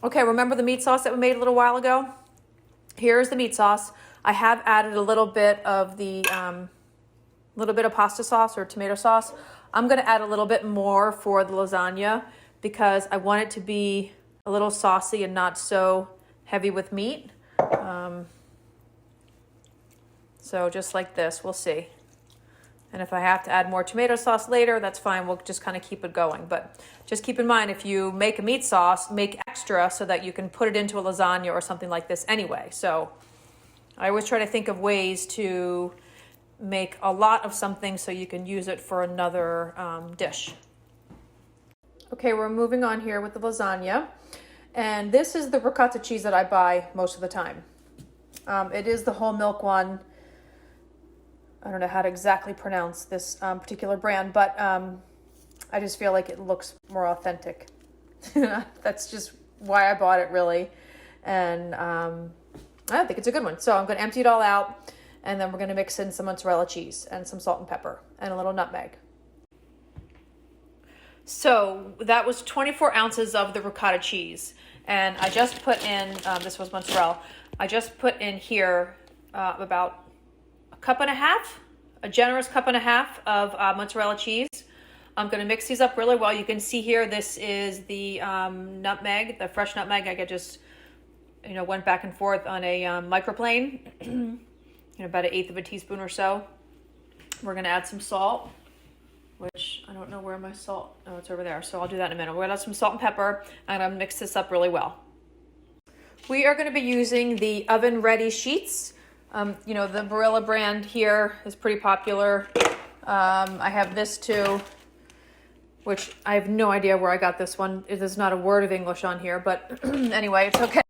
Okay, remember the meat sauce that we made a little while ago? Here's the meat sauce. I have added a little bit of the pasta sauce or tomato sauce. I'm gonna add a little bit more for the lasagna because I want it to be a little saucy and not so heavy with meat. So just like this, we'll see. And if I have to add more tomato sauce later, that's fine. We'll just kind of keep it going. But just keep in mind, if you make a meat sauce, make extra so that you can put it into a lasagna or something like this anyway. So I always try to think of ways to make a lot of something so you can use it for another dish. Okay, we're moving on here with the lasagna. And this is the ricotta cheese that I buy most of the time. It is the whole milk one. I don't know how to exactly pronounce this particular brand, but I just feel like it looks more authentic. That's just why I bought it, really. And I think it's a good one. So I'm going to empty it all out, and then we're going to mix in some mozzarella cheese and some salt and pepper and a little nutmeg. So that was 24 ounces of the ricotta cheese. And I just put in, this was mozzarella, I just put in here about a generous cup and a half of mozzarella cheese. I'm going to mix these up really well. You can see here, this is the nutmeg, the fresh nutmeg. I just, went back and forth on a microplane, about 1/8 of a teaspoon or so. We're going to add some salt, which I don't know where my salt, oh, it's over there. So I'll do that in a minute. We're going to add some salt and pepper, and I'm going to mix this up really well. We are going to be using the oven-ready sheets. The Barilla brand here is pretty popular. I have this too, which I have no idea where I got this one. There's not a word of English on here, but anyway, it's okay.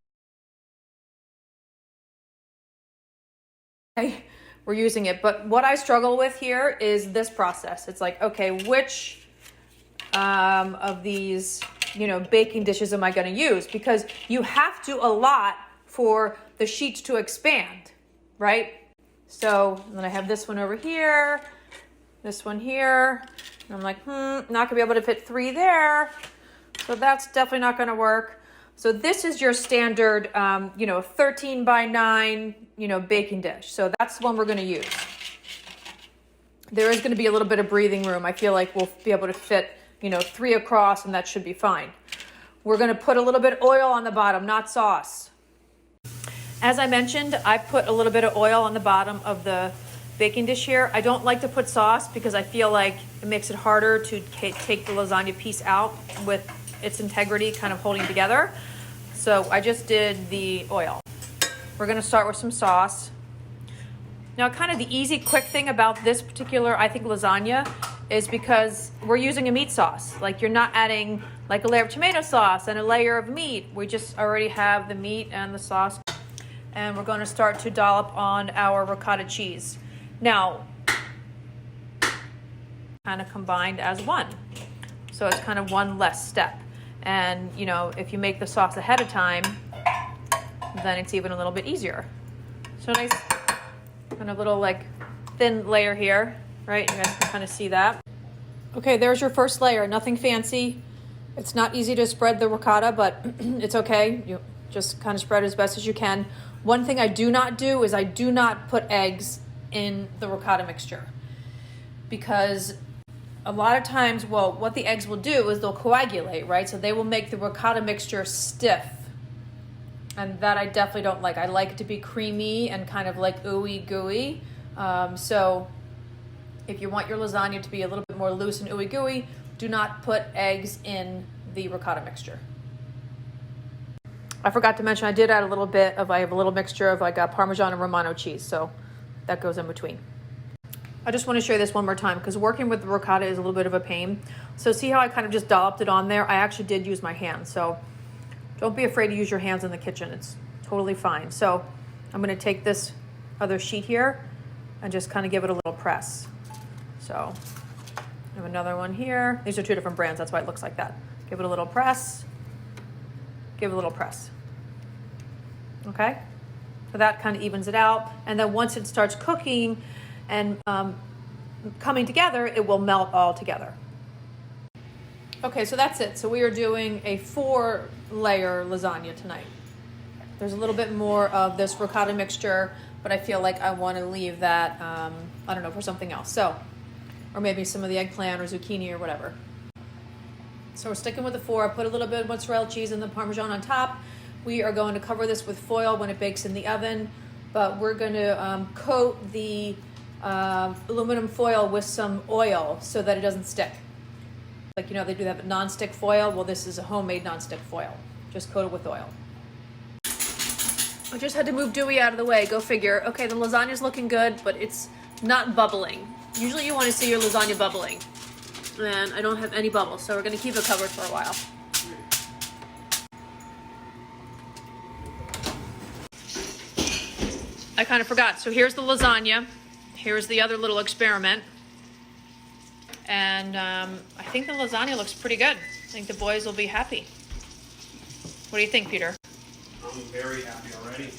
We're using it. But what I struggle with here is this process. It's like, okay, which of these, baking dishes am I going to use? Because you have to allot for the sheets to expand, right? So then I have this one over here, this one here. And I'm like, not going to be able to fit 3 there. So that's definitely not going to work. So this is your standard, 13 by 9, baking dish. So that's the one we're going to use. There is going to be a little bit of breathing room. I feel like we'll be able to fit, 3 across, and that should be fine. We're going to put a little bit of oil on the bottom, not sauce. As I mentioned, I put a little bit of oil on the bottom of the baking dish here. I don't like to put sauce because I feel like it makes it harder to take the lasagna piece out with its integrity kind of holding together. So I just did the oil. We're going to start with some sauce. Now, kind of the easy, quick thing about this particular, I think, lasagna is because we're using a meat sauce. Like, you're not adding like a layer of tomato sauce and a layer of meat. We just already have the meat and the sauce. And we're going to start to dollop on our ricotta cheese. Now, kind of combined as one. So it's kind of one less step. And, if you make the sauce ahead of time, then it's even a little bit easier. So nice kind of little like thin layer here, right? You guys can kind of see that. Okay, there's your first layer. Nothing fancy. It's not easy to spread the ricotta, but it's okay. You just kind of spread it as best as you can. One thing I do not do is I do not put eggs in the ricotta mixture, because a lot of times, what the eggs will do is they'll coagulate, right? So they will make the ricotta mixture stiff. And that I definitely don't like. I like it to be creamy and kind of like ooey gooey. So if you want your lasagna to be a little bit more loose and ooey gooey, do not put eggs in the ricotta mixture. I forgot to mention I did add a little bit of, I have a little mixture of like Parmesan and Romano cheese. So that goes in between. I just want to show you this one more time because working with the ricotta is a little bit of a pain. So see how I kind of just dolloped it on there? I actually did use my hands. So don't be afraid to use your hands in the kitchen. It's totally fine. So I'm going to take this other sheet here and just kind of give it a little press. So I have another one here. These are 2 different brands. That's why it looks like that. Give it a little press. Give it a little press. Okay? So that kind of evens it out. And then once it starts cooking and coming together, it will melt all together. Okay, so that's it. So we are doing a 4-layer lasagna tonight. There's a little bit more of this ricotta mixture, but I feel like I want to leave that, I don't know, for something else. So, or maybe some of the eggplant or zucchini or whatever. So we're sticking with the 4. I put a little bit of mozzarella cheese and the Parmesan on top. We are going to cover this with foil when it bakes in the oven, but we're going to coat the aluminum foil with some oil so that it doesn't stick. Like, you know, they do have non-stick foil. Well, this is a homemade non-stick foil. Just coat it with oil. I just had to move Dewey out of the way. Go figure. Okay, the lasagna's looking good, but it's not bubbling. Usually you want to see your lasagna bubbling. And I don't have any bubbles, so we're going to keep it covered for a while. I kind of forgot. So here's the lasagna. Here's the other little experiment. And I think the lasagna looks pretty good. I think the boys will be happy. What do you think, Peter? I'm very happy already.